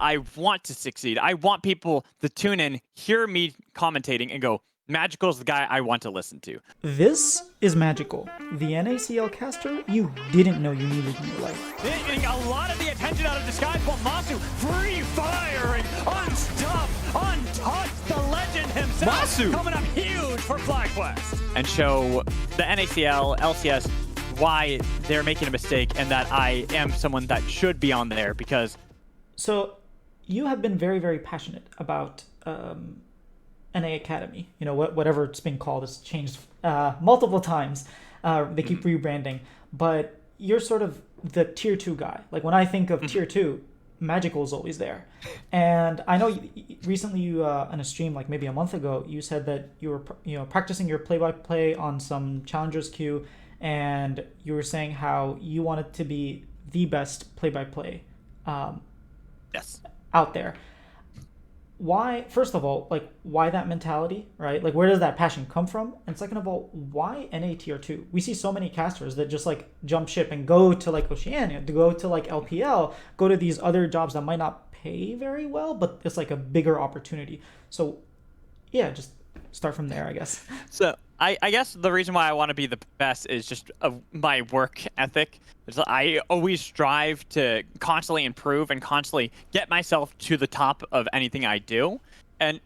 I want to succeed. I want people to tune in, hear me commentating, and go, Magical's the guy I want to listen to. This is Magical, the NACL caster you didn't know you needed in your life. Getting a lot of the attention out of Disguise, but Masu free firing, unstopped, untouched, the legend himself. Masu coming up huge for FlyQuest. And show the NACL, LCS, why they're making a mistake and that I am someone that should be on there because... So you have been very, very passionate about NA Academy. You know, whatever it's been called has changed multiple times. They keep rebranding. But you're sort of the tier 2 guy. Like when I think of tier 2, Magical is always there. And I know recently you on a stream, like maybe a month ago, you said that you were practicing your play-by-play on some challengers queue, and you were saying how you wanted to be the best play-by-play Yes. out there. Why, first of all, like, why that mentality, right? Like, where does that passion come from? And second of all, why NA tier 2? We see so many casters that just, like, jump ship and go to, like, Oceania, to go to, like, LPL, go to these other jobs that might not pay very well, but it's, like, a bigger opportunity. So, yeah, just start from there, I guess. So, I guess the reason why I want to be the best is just my work ethic. I always strive to constantly improve and constantly get myself to the top of anything I do. And,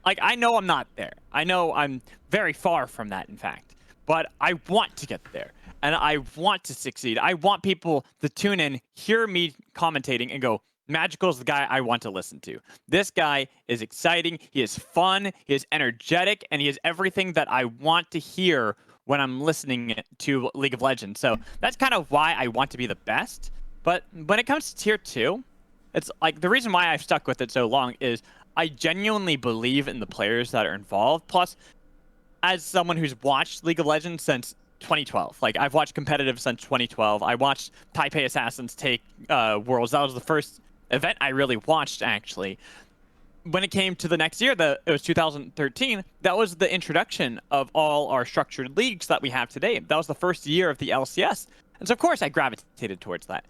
like, I know I'm not there. I know I'm very far from that, in fact. But I want to get there. And I want to succeed. I want people to tune in, hear me commentating, and go, Magical's the guy I want to listen to. This guy is exciting, he is fun, he is energetic, and he is everything that I want to hear when I'm listening to League of Legends. So that's kind of why I want to be the best. But when it comes to tier 2, it's like the reason why I've stuck with it so long is I genuinely believe in the players that are involved. Plus, as someone who's watched League of Legends since 2012, like I've watched competitive since 2012. I watched Taipei Assassins take Worlds. That was the first event I really watched, actually. When it came to the next year, it was 2013, that was the introduction of all our structured leagues that we have today. That was the first year of the LCS. And so, of course, I gravitated towards that.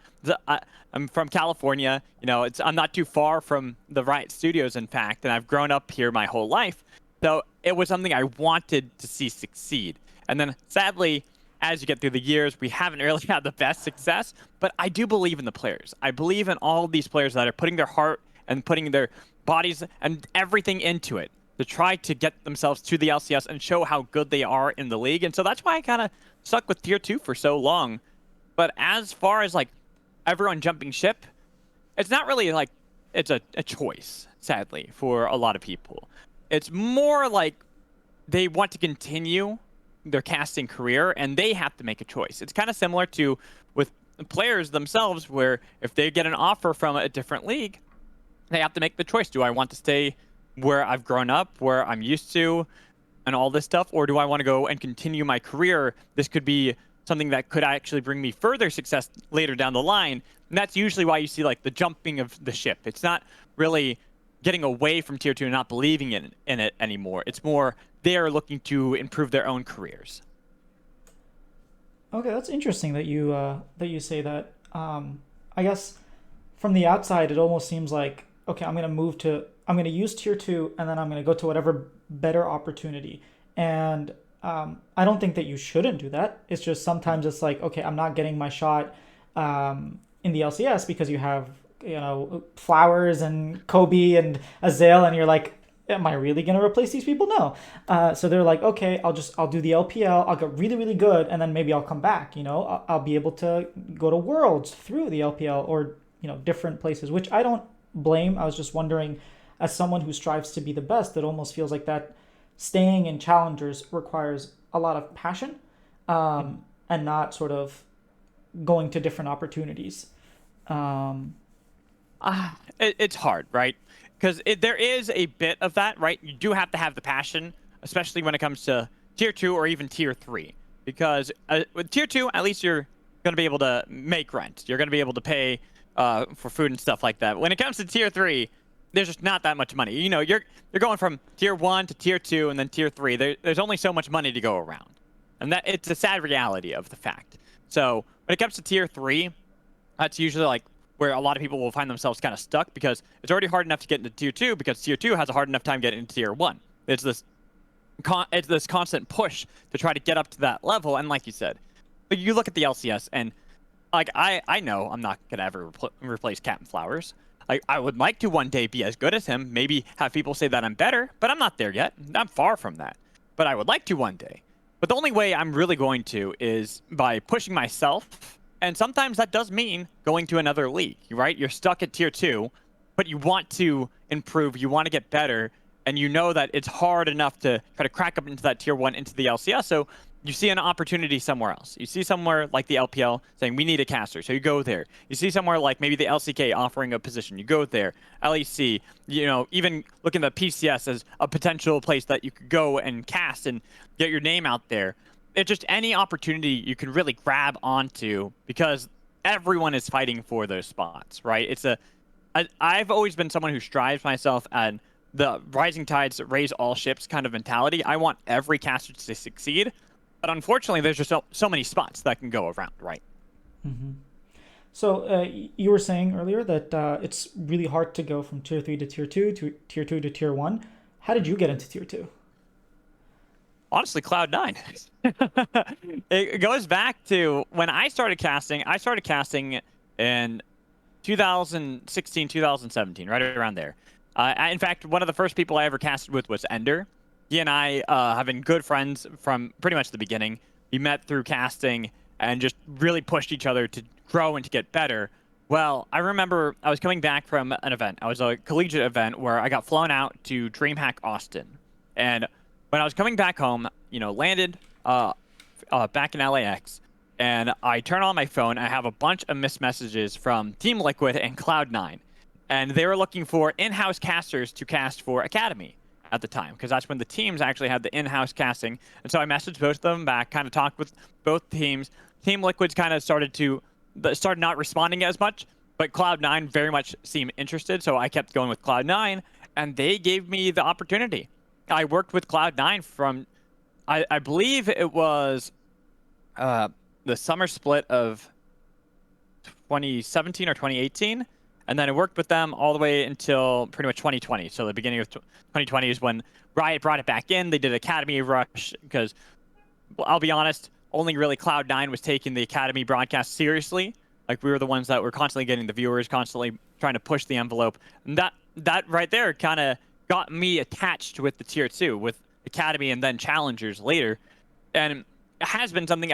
I'm from California. You know, I'm not too far from the Riot Studios, in fact, and I've grown up here my whole life. So it was something I wanted to see succeed. And then, sadly, as you get through the years, we haven't really had the best success, but I do believe in the players. I believe in all of these players that are putting their heart and putting their bodies and everything into it to try to get themselves to the LCS and show how good they are in the league. And so that's why I kind of stuck with tier 2 for so long. But as far as like everyone jumping ship, it's not really like it's a choice, sadly, for a lot of people. It's more like they want to continue their casting career and they have to make a choice. It's kind of similar to with players themselves, where if they get an offer from a different league, they have to make the choice. Do I want to stay where I've grown up, where I'm used to, and all this stuff, or do I want to go and continue my career? This could be something that could actually bring me further success later down the line. And that's usually why you see like the jumping of the ship. It's not really getting away from tier 2 and not believing in it anymore. It's more they are looking to improve their own careers. Okay, that's interesting that you say that. I guess from the outside, it almost seems like, okay, I'm going to use tier 2 and then I'm going to go to whatever better opportunity. And I don't think that you shouldn't do that. It's just sometimes it's like, okay, I'm not getting my shot in the LCS because you have, Flowers and Kobe and Azale, and you're like, am I really going to replace these people? No. So they're like, okay, I'll do the LPL. I'll get really, really good. And then maybe I'll come back, I'll be able to go to Worlds through the LPL or, different places, which I don't blame. I was just wondering, as someone who strives to be the best, it almost feels like that staying in challengers requires a lot of passion, and not sort of going to different opportunities. It's hard, right? Because there is a bit of that, right? You do have to have the passion, especially when it comes to tier 2 or even tier 3. Because with tier 2, at least you're going to be able to make rent. You're going to be able to pay for food and stuff like that. When it comes to tier 3, there's just not that much money. You're going from tier 1 to tier 2 and then tier 3. There's only so much money to go around. And that it's a sad reality of the fact. So when it comes to tier 3, that's usually like where a lot of people will find themselves kind of stuck because it's already hard enough to get into tier 2 because tier 2 has a hard enough time getting into tier 1. It's this constant push to try to get up to that level. And like you said, you look at the LCS and like I know I'm not gonna ever replace Captain Flowers. Like I would like to one day be as good as him, maybe have people say that I'm better, but I'm not there yet. I'm far from that. But I would like to one day. But the only way I'm really going to is by pushing myself, and sometimes that does mean going to another league, right? You're stuck at tier 2, but you want to improve, you want to get better, and you know that it's hard enough to try to crack up into that tier 1 into the LCS. So you see an opportunity somewhere else. You see somewhere like the LPL saying, we need a caster, so you go there. You see somewhere like maybe the LCK offering a position, you go there. LEC, you know, even looking at PCS as a potential place that you could go and cast and get your name out there. It's just any opportunity you can really grab onto because everyone is fighting for those spots, right? I've always been someone who strives myself at the rising tides raise all ships kind of mentality. I want every caster to succeed. But unfortunately, there's just so many spots that can go around, right? Mm-hmm. So you were saying earlier that it's really hard to go from tier 3 to tier 2 to tier 2 to tier 1. How did you get into tier 2? Honestly, Cloud9. It goes back to when I started casting. I started casting in 2016, 2017, right around there. In fact, one of the first people I ever casted with was Ender. He and I have been good friends from pretty much the beginning. We met through casting and just really pushed each other to grow and to get better. Well, I remember I was coming back from an event. I was a collegiate event where I got flown out to DreamHack Austin. And when I was coming back home, you know, landed back in LAX, and I turn on my phone. I have a bunch of missed messages from Team Liquid and Cloud9. And they were looking for in-house casters to cast for Academy at the time, because that's when the teams actually had the in-house casting. And so I messaged both of them back, kind of talked with both teams. Team Liquid's kind of started not responding as much, but Cloud9 very much seemed interested, so I kept going with Cloud9, and they gave me the opportunity. I worked with Cloud9 from, I believe it was the summer split of 2017 or 2018. And then I worked with them all the way until pretty much 2020. So the beginning of 2020 is when Riot brought it back in. They did Academy Rush because, well, I'll be honest, only really Cloud9 was taking the Academy broadcast seriously. Like, we were the ones that were constantly getting the viewers, constantly trying to push the envelope. And that right there kind of got me attached with the tier 2, with Academy and then Challengers later. And it has been something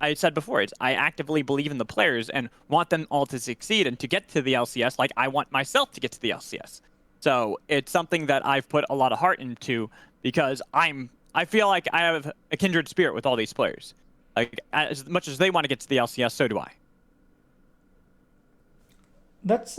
I said before, I actively believe in the players and want them all to succeed and to get to the LCS like I want myself to get to the LCS. So it's something that I've put a lot of heart into because I feel like I have a kindred spirit with all these players. Like, as much as they want to get to the LCS, so do I. That's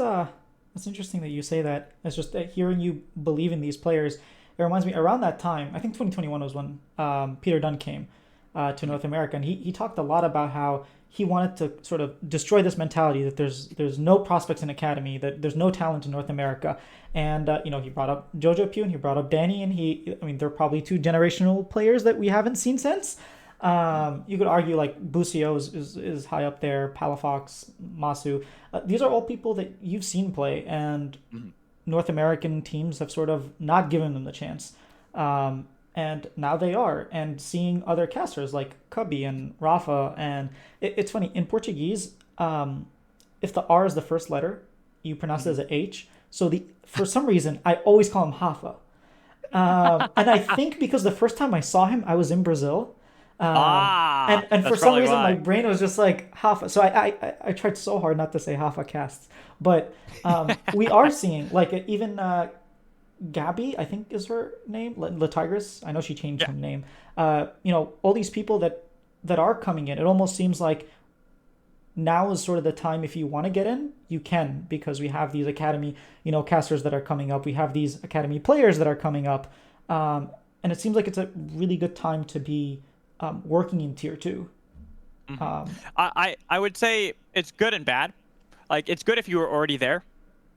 interesting that you say that. It's just hearing you believe in these players. It reminds me, around that time, I think 2021 was when Peter Dunn came to North America, and he talked a lot about how he wanted to sort of destroy this mentality that there's no prospects in Academy, that there's no talent in North America. And he brought up Jojo Pugh and he brought up Danny, and they're probably two generational players that we haven't seen since. You could argue like Busio is high up there, Palafox, Masu. These are all people that you've seen play, and North American teams have sort of not given them the chance. And now they are. And seeing other casters like Cubby and Rafa, and it's funny, in Portuguese, if the R is the first letter, you pronounce it as a H. So for some reason, I always call him Rafa. And I think because the first time I saw him, I was in Brazil. And for some reason, my brain was just like Hafa. So I tried so hard not to say Hafa casts. But we are seeing, like, even Gabby, I think is her name, La Tigress. I know she changed her name. All these people that are coming in, it almost seems like now is sort of the time. If you want to get in, you can, because we have these Academy, casters that are coming up. We have these Academy players that are coming up. And it seems like it's a really good time to be working in tier 2. I would say it's good and bad. Like, it's good if you were already there,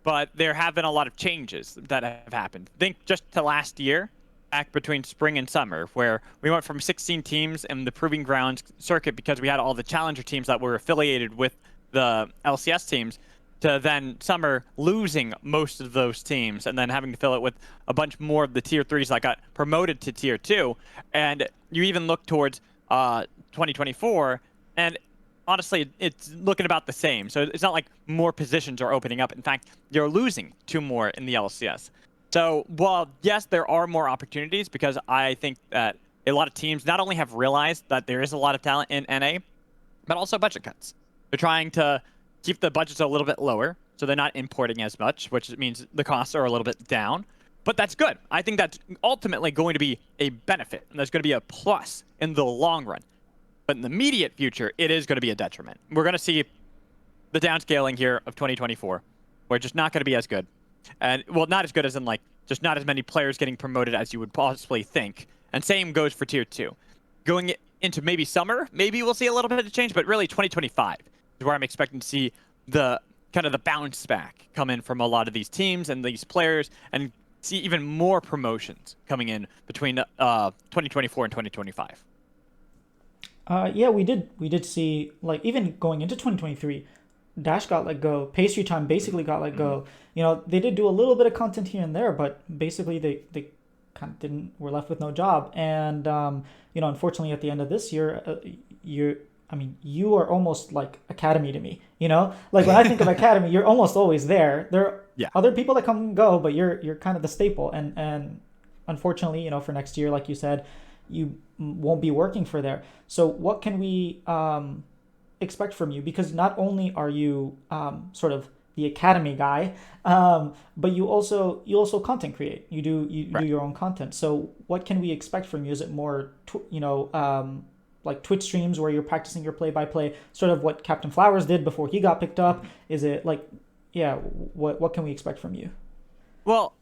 but there have been a lot of changes that have happened. Think just to last year, back between spring and summer, where we went from 16 teams in the Proving Grounds circuit because we had all the challenger teams that were affiliated with the LCS teams. to then summer losing most of those teams and then having to fill it with a bunch more of the tier 3s that got promoted to tier 2. And you even look towards 2024, and honestly, it's looking about the same. So it's not like more positions are opening up. In fact, you're losing 2 more in the LCS. So while, yes, there are more opportunities, because I think that a lot of teams not only have realized that there is a lot of talent in NA, but also budget cuts. They're trying to keep the budgets a little bit lower, so they're not importing as much, which means the costs are a little bit down. But that's good. I think that's ultimately going to be a benefit, and that's going to be a plus in the long run. But in the immediate future, it is going to be a detriment. We're going to see the downscaling here of 2024. We're just not going to be as good. And, well, not as good as in, like, just not as many players getting promoted as you would possibly think. And same goes for Tier 2. Going into maybe summer, maybe we'll see a little bit of change, but really 2025 is where I'm expecting to see the kind of the bounce back come in from a lot of these teams and these players, and see even more promotions coming in between 2024 and 2025. Yeah, we did see, like, even going into 2023, Dash got let go. Pastry Time basically got let go. You know, they did do a little bit of content here and there, but basically they kind of didn't, were left with no job. And you know, unfortunately, at the end of this year, you are almost like Academy to me. You know, like when I think of Academy, you're almost always there. There are other people that come and go, but you're kind of the staple. And unfortunately, you know, for next year, like you said, you won't be working for there. So what can we expect from you? Because not only are you sort of the Academy guy, but you also content create. You do your own content. So what can we expect from you? Is it more like Twitch streams where you're practicing your play-by-play, sort of what Captain Flowers did before he got picked up? Is it like, yeah, what can we expect from you? Well,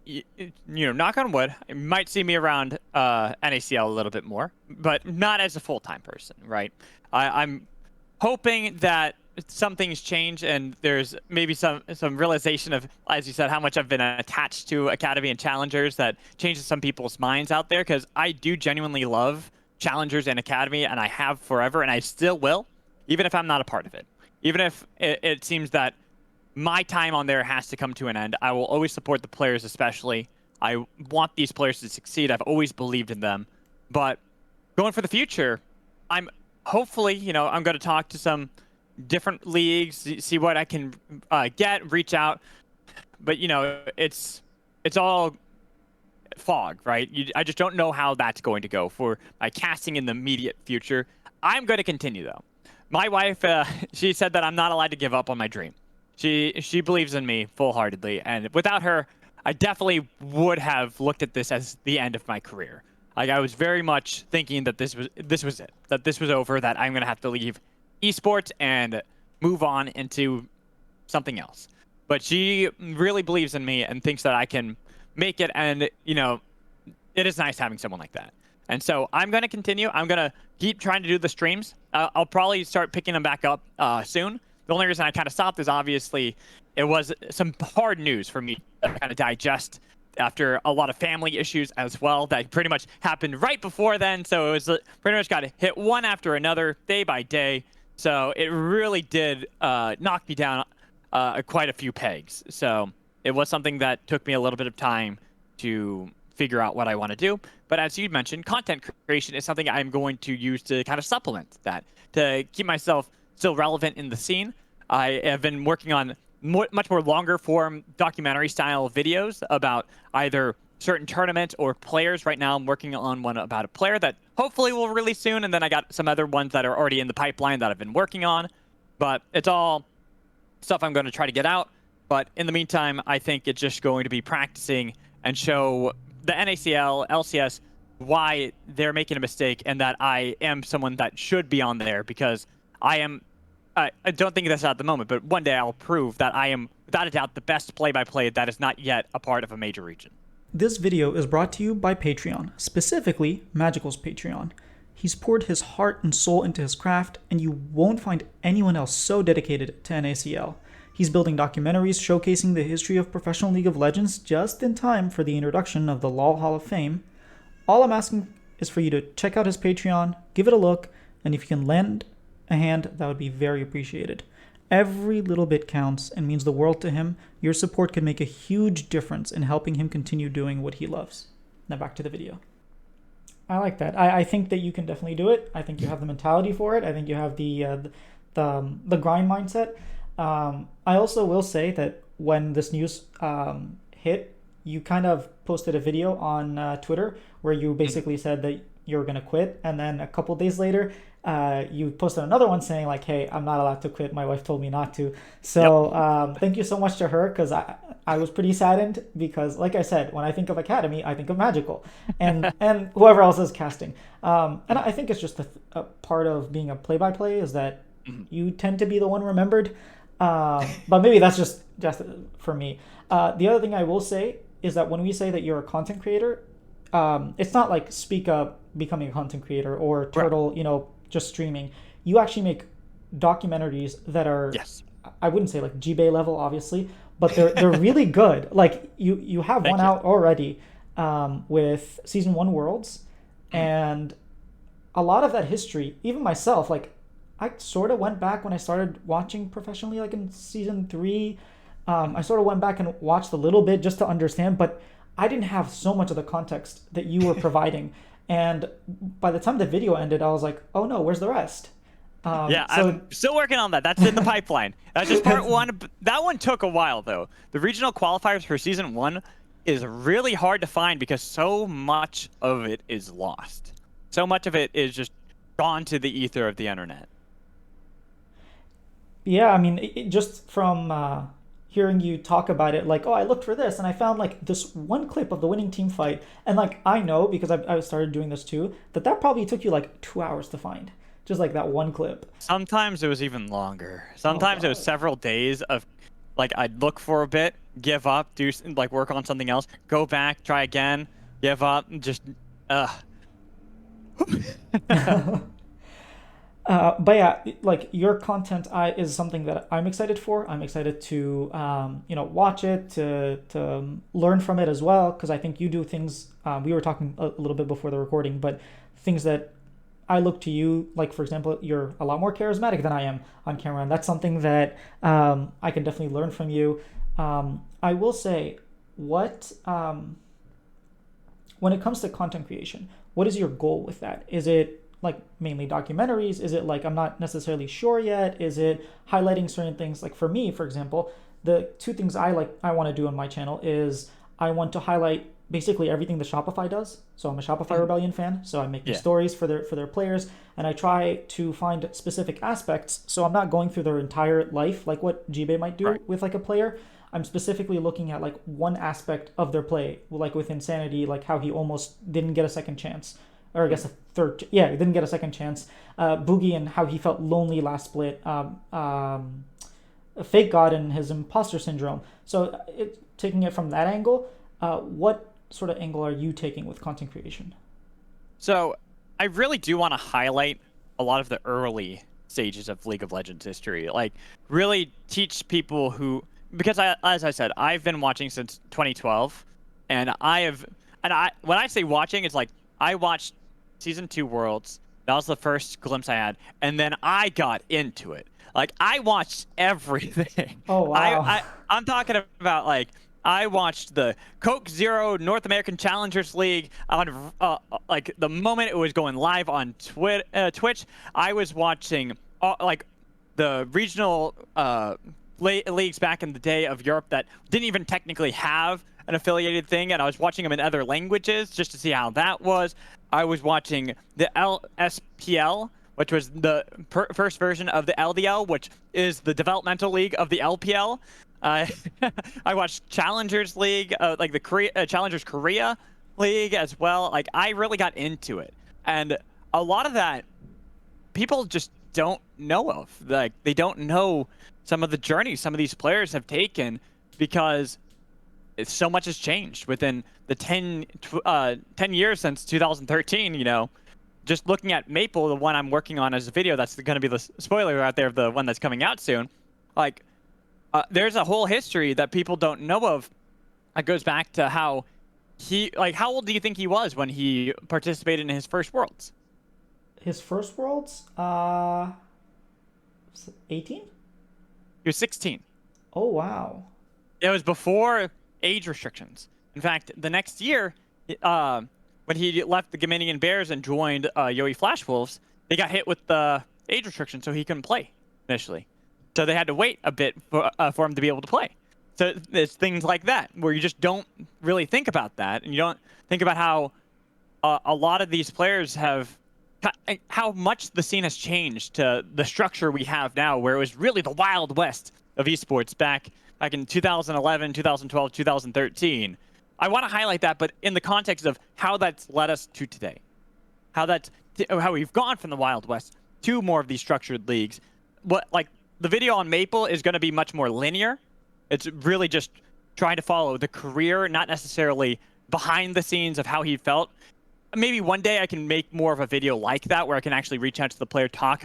you know, knock on wood, you might see me around NACL a little bit more, but not as a full-time person, right? I'm hoping that some things change and there's maybe some realization of, as you said, how much I've been attached to Academy and Challengers, that changes some people's minds out there, because I do genuinely love Challengers and Academy, and I have forever, and I still will, even if I'm not a part of it. Even if it seems that my time on there has to come to an end, I will always support the players, especially. I want these players to succeed. I've always believed in them. But going for the future, I'm hopefully, you know, I'm going to talk to some different leagues, see what I can reach out. But, you know, it's all fog, right? I just don't know how that's going to go for my casting in the immediate future. I'm going to continue, though. My wife, she said that I'm not allowed to give up on my dream. She believes in me full-heartedly, and without her, I definitely would have looked at this as the end of my career. Like, I was very much thinking that this was it, that this was over, that I'm going to have to leave esports and move on into something else. But she really believes in me and thinks that I can make it, and, you know, it is nice having someone like that. And so I'm going to continue. I'm going to keep trying to do the streams. I'll probably start picking them back up soon. The only reason I kind of stopped is obviously it was some hard news for me to kind of digest after a lot of family issues as well that pretty much happened right before then. So it was pretty much got to hit one after another, day by day. So it really did knock me down quite a few pegs. So it was something that took me a little bit of time to figure out what I want to do. But as you mentioned, content creation is something I'm going to use to kind of supplement that, to keep myself still relevant in the scene. I have been working on much more longer form documentary style videos about either certain tournaments or players. Right now I'm working on one about a player that hopefully will release soon, and then I got some other ones that are already in the pipeline that I've been working on. But it's all stuff I'm going to try to get out. But in the meantime, I think it's just going to be practicing and show the NACL, LCS, why they're making a mistake, and that I am someone that should be on there, because I don't think that's at the moment, but one day I'll prove that I am, without a doubt, the best play-by-play that is not yet a part of a major region. This video is brought to you by Patreon, specifically Magical's Patreon. He's poured his heart and soul into his craft, and you won't find anyone else so dedicated to NACL. He's building documentaries showcasing the history of professional League of Legends just in time for the introduction of the LoL Hall of Fame. All I'm asking is for you to check out his Patreon, give it a look, and if you can lend a hand, that would be very appreciated. Every little bit counts and means the world to him. Your support can make a huge difference in helping him continue doing what he loves. Now back to the video. I like that. I think that you can definitely do it. I think you have the mentality for it. I think you have the grind mindset. I also will say that when this news hit, you kind of posted a video on Twitter where you basically said that you were going to quit, and then a couple days later, you posted another one saying like, "Hey, I'm not allowed to quit. My wife told me not to." So thank you so much to her, because I was pretty saddened, because like I said, when I think of Academy, I think of Magical, and and whoever else is casting. And I think it's just a part of being a play-by-play is that you tend to be the one remembered. But maybe that's just for me. The other thing I will say is that when we say that you're a content creator, it's not like Speak Up becoming a content creator or Turtle, just streaming. You actually make documentaries that are, Yes. I wouldn't say like G-Bay level, obviously, but they're really good. Like you have Thank one you. out already with season 1 Worlds, and a lot of that history, even myself, like I sort of went back when I started watching professionally, like in season 3. I sort of went back and watched a little bit just to understand, but I didn't have so much of the context that you were providing. And by the time the video ended, I was like, oh no, where's the rest? Yeah, So I'm still working on that. That's in the pipeline. That's just part one. That one took a while, though. The regional qualifiers for season 1 is really hard to find because so much of it is lost. So much of it is just gone to the ether of the internet. yeah, I mean, just from hearing you talk about it, like, oh, I looked for this and I found like this one clip of the winning team fight. And like, I know because I started doing this too, that probably took you like 2 hours to find. Just like that one clip. Sometimes it was even longer. Oh, Sometimes it was God. several days of, like, I'd look for a bit, give up, like work on something else, go back, try again, give up, and just, ugh. But yeah, like your content is something that I'm excited for. I'm excited to watch it, to learn from it as well, because I think you do things. We were talking a little bit before the recording, but things that I look to you, like for example, you're a lot more charismatic than I am on camera, and that's something that I can definitely learn from you. I will say, what when it comes to content creation, what is your goal with that? Is it like mainly documentaries? Is it like I'm not necessarily sure yet? Is it highlighting certain things? Like for me, for example, the two things I want to do on my channel is I want to highlight basically everything the Shopify does. So I'm a Shopify Rebellion fan, so I'm making Yeah. stories for their players, and I try to find specific aspects. So I'm not going through their entire life like what Jibe might do Right. with like a player. I'm specifically looking at like one aspect of their play, like with Insanity, like how he almost didn't get a second chance, or I guess a third. Yeah, he didn't get a second chance. Boogie and how he felt lonely last split. Fake God and his imposter syndrome. So taking it from that angle, what sort of angle are you taking with content creation? So I really do want to highlight a lot of the early stages of League of Legends history. Like, really teach people because as I said, I've been watching since 2012, and when I say watching, it's like I watched season 2 Worlds. That was the first glimpse I had, and then I got into it. Like, I watched everything. Oh wow. I'm talking about, like, I watched the Coke Zero North American Challengers League on like the moment it was going live on Twitch. I was watching like the regional leagues back in the day of Europe that didn't even technically have an affiliated thing, and I was watching them in other languages just to see how that was. I was watching the LSPL, which was the first version of the LDL, which is the developmental league of the LPL. Uh, I watched Challengers League, like the Challengers Korea League as well. Like, I really got into it, and a lot of that people just don't know of. Like, they don't know some of the journeys some of these players have taken, because so much has changed within the 10 years since 2013. Just looking at Maple, the one I'm working on as a video, that's going to be the spoiler out there of the one that's coming out soon. Like, there's a whole history that people don't know of. That goes back to how how old do you think he was when he participated in his first Worlds? His first Worlds, 18. He was 16. Oh wow. It was before age restrictions. In fact, the next year, uh, when he left the Gaminian Bears and joined Yowie Flash Wolves, they got hit with the age restriction, so he couldn't play initially. So they had to wait a bit for him to be able to play. So there's things like that where you just don't really think about that, and you don't think about how a lot of these players have how much the scene has changed to the structure we have now, where it was really the Wild West of esports back in 2011, 2012, 2013. I want to highlight that, but in the context of how that's led us to today, how we've gone from the Wild West to more of these structured leagues. What like the video on Maple is going to be much more linear. It's really just trying to follow the career, not necessarily behind the scenes of how he felt. Maybe one day I can make more of a video like that where I can actually reach out to the player, talk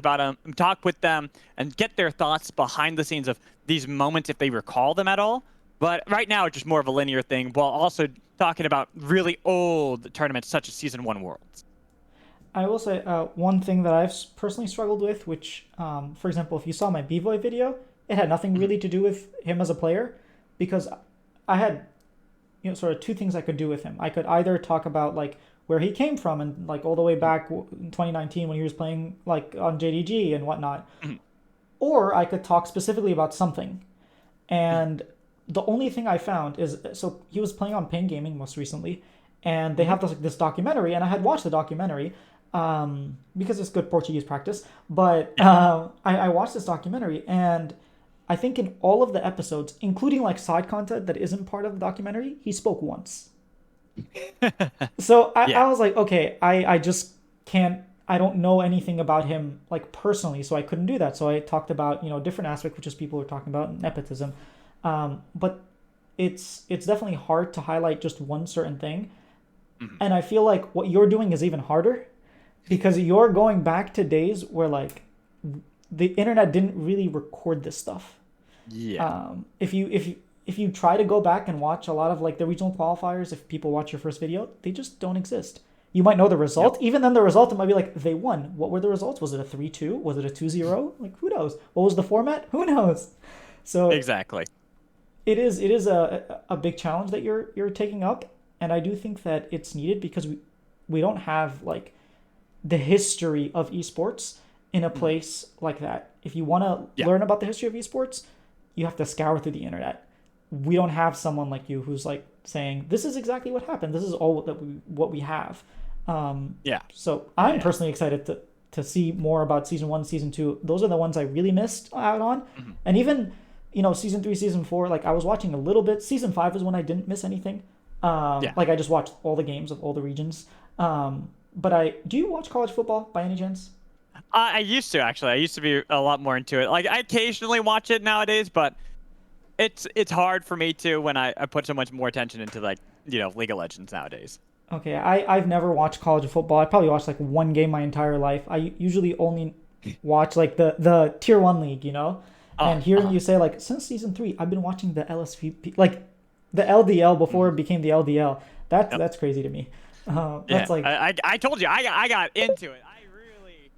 with them, and get their thoughts behind the scenes of these moments if they recall them at all. But right now, it's just more of a linear thing while also talking about really old tournaments such as Season 1 Worlds. I will say one thing that I've personally struggled with, which, for example, if you saw my B-Boy video, it had nothing really to do with him as a player, because I had, sort of two things I could do with him. I could either talk about like where he came from and like all the way back in 2019 when he was playing like on JDG and whatnot, or I could talk specifically about something. And the only thing I found is, so he was playing on Pain Gaming most recently, and they have this documentary, and I had watched the documentary because it's good Portuguese practice. But I watched this documentary, and I think in all of the episodes, including like side content that isn't part of the documentary, he spoke once. So I was like, okay, I just can't, I don't know anything about him like personally, so I couldn't do that. So I talked about, different aspect, which is people were talking about nepotism. But it's definitely hard to highlight just one certain thing. And I feel like what you're doing is even harder because you're going back to days where like the internet didn't really record this stuff. Yeah. If you try to go back and watch a lot of like the regional qualifiers, if people watch your first video, they just don't exist. You might know the result. Yep. Even then the result, it might be like, they won. What were the results? Was it a 3-2? Was it a 2-0? Like, who knows? What was the format? Who knows? So exactly. It is a big challenge that you're taking up. And I do think that it's needed because we don't have like the history of esports in a place like that. If you want to learn about the history of esports, you have to scour through the internet. We don't have someone like you who's like saying, this is exactly what happened. This is all what we have. So I'm personally excited to see more about Season 1, Season 2. Those are the ones I really missed out on. And even, Season 3, Season 4, like I was watching a little bit. Season 5 is when I didn't miss anything. Like I just watched all the games of all the regions. But do you watch college football by any chance? I used to, actually. I used to be a lot more into it. Like I occasionally watch it nowadays, but it's hard for me to when I put so much more attention into like, League of Legends nowadays. Okay, I've never watched college football. I probably watched like one game my entire life. I usually only watch like the Tier 1 league, And hearing you say like since Season 3, I've been watching the LSVP, like the LDL before it became the LDL. That's crazy to me. That's like I told you I got into it. I really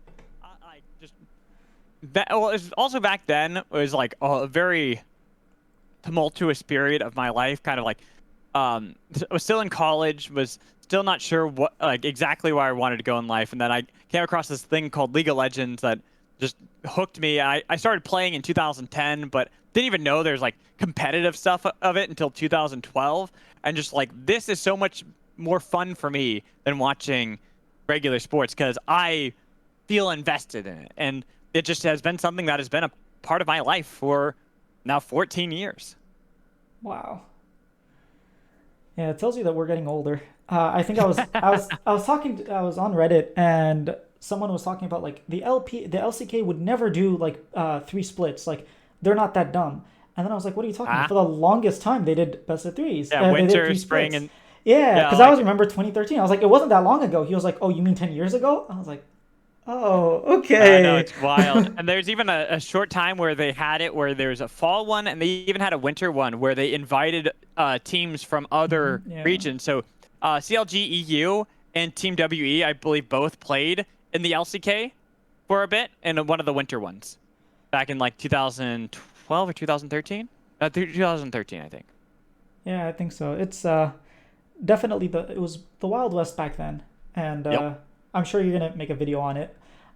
just that. Well, it was also back then it was like a very tumultuous period of my life. Kind of like I was still in college, was still not sure what exactly where I wanted to go in life, and then I came across this thing called League of Legends that just hooked me. I started playing in 2010, but didn't even know there's like competitive stuff of it until 2012, and just like this is so much more fun for me than watching regular sports because I feel invested in it, and it just has been something that has been a part of my life for now 14 years. Wow. Yeah, it tells you that we're getting older. I think I was I was on Reddit and someone was talking about like the LCK would never do like 3 splits. Like they're not that dumb. And then I was like, what are you talking about? For the longest time they did best of 3s. Yeah, winter, spring, and because I remember 2013. I was like, it wasn't that long ago. He was like, oh, you mean 10 years ago? I was like, oh, okay. I know, it's wild. And there's even a short time where they had it where there's a fall one, and they even had a winter one where they invited teams from other regions. So CLG EU and Team WE, I believe, both played in the LCK for a bit in one of the winter ones back in like 2012 2012 or 2013. 2013, I think. Yeah, I think so. It's definitely it was the Wild West back then, and Yep. I'm sure you're gonna make a video on it.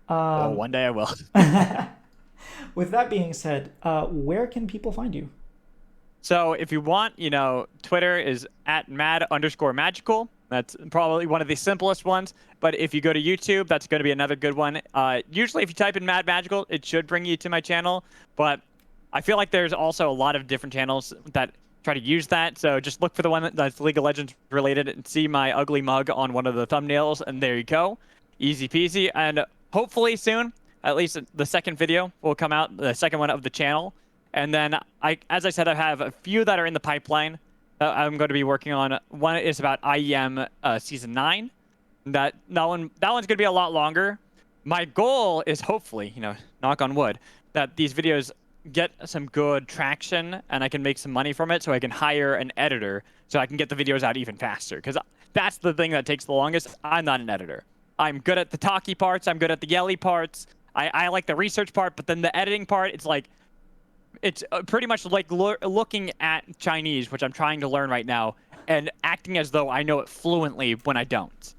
Oh, Um, one day I will. with that being said, where can people find you? So if you want, Twitter is at @mad_magical. That's probably one of the simplest ones. But if you go to YouTube, that's going to be another good one. Usually, if you type in Mad Magical, it should bring you to my channel. But I feel like there's also a lot of different channels that try to use that. So just look for the one that's League of Legends related and see my ugly mug on one of the thumbnails. And there you go. Easy peasy. And hopefully soon, at least the second video will come out, the second one of the channel. And then, as I said, I have a few that are in the pipeline that I'm going to be working on. One is about IEM Season 9. One's going to be a lot longer. My goal is hopefully, knock on wood, that these videos get some good traction and I can make some money from it so I can hire an editor so I can get the videos out even faster. Because that's the thing that takes the longest. I'm not an editor. I'm good at the talky parts. I'm good at the yelly parts. I like the research part, but then the editing part, it's pretty much like looking at Chinese, which I'm trying to learn right now, and acting as though I know it fluently when I don't.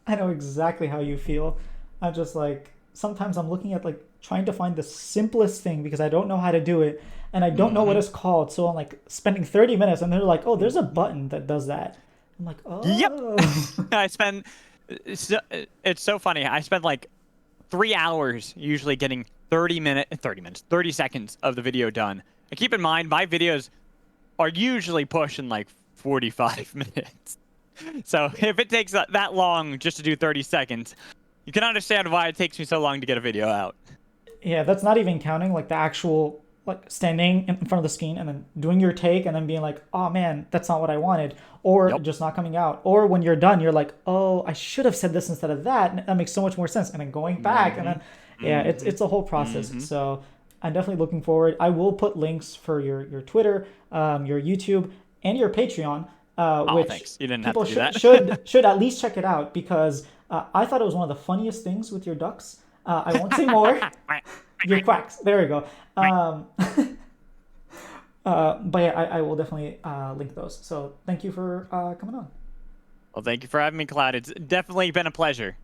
I know exactly how you feel. I'm just like sometimes I'm looking at like trying to find the simplest thing because I don't know how to do it and I don't know what Hmm. it's called. So I'm like spending 30 minutes and they're like, "Oh, there's a button that does that." I'm like, Yep. "Oh." I spend. It's so funny. I spend like 3 hours usually getting 30 seconds of the video done. And keep in mind, my videos are usually pushing like 45 minutes. So if it takes that long just to do 30 seconds, you can understand why it takes me so long to get a video out. Yeah, that's not even counting like the actual like standing in front of the screen and then doing your take and then being like, "Oh man, that's not what I wanted," or Yep. just not coming out. Or when you're done, you're like, "Oh, I should have said this instead of that." And that makes so much more sense. And then going back and Hmm. then yeah, Hmm. it's a whole process. Hmm. So I'm definitely looking forward. I will put links for your Twitter, your YouTube, and your Patreon, Oh, which thanks. You didn't have people to do that. should at least check it out because I thought it was one of the funniest things with your ducks. I won't say more. Your quacks. There we go. Um, but yeah, I will definitely link those. So thank you for coming on. Well, thank you for having me, Cloud. It's definitely been a pleasure.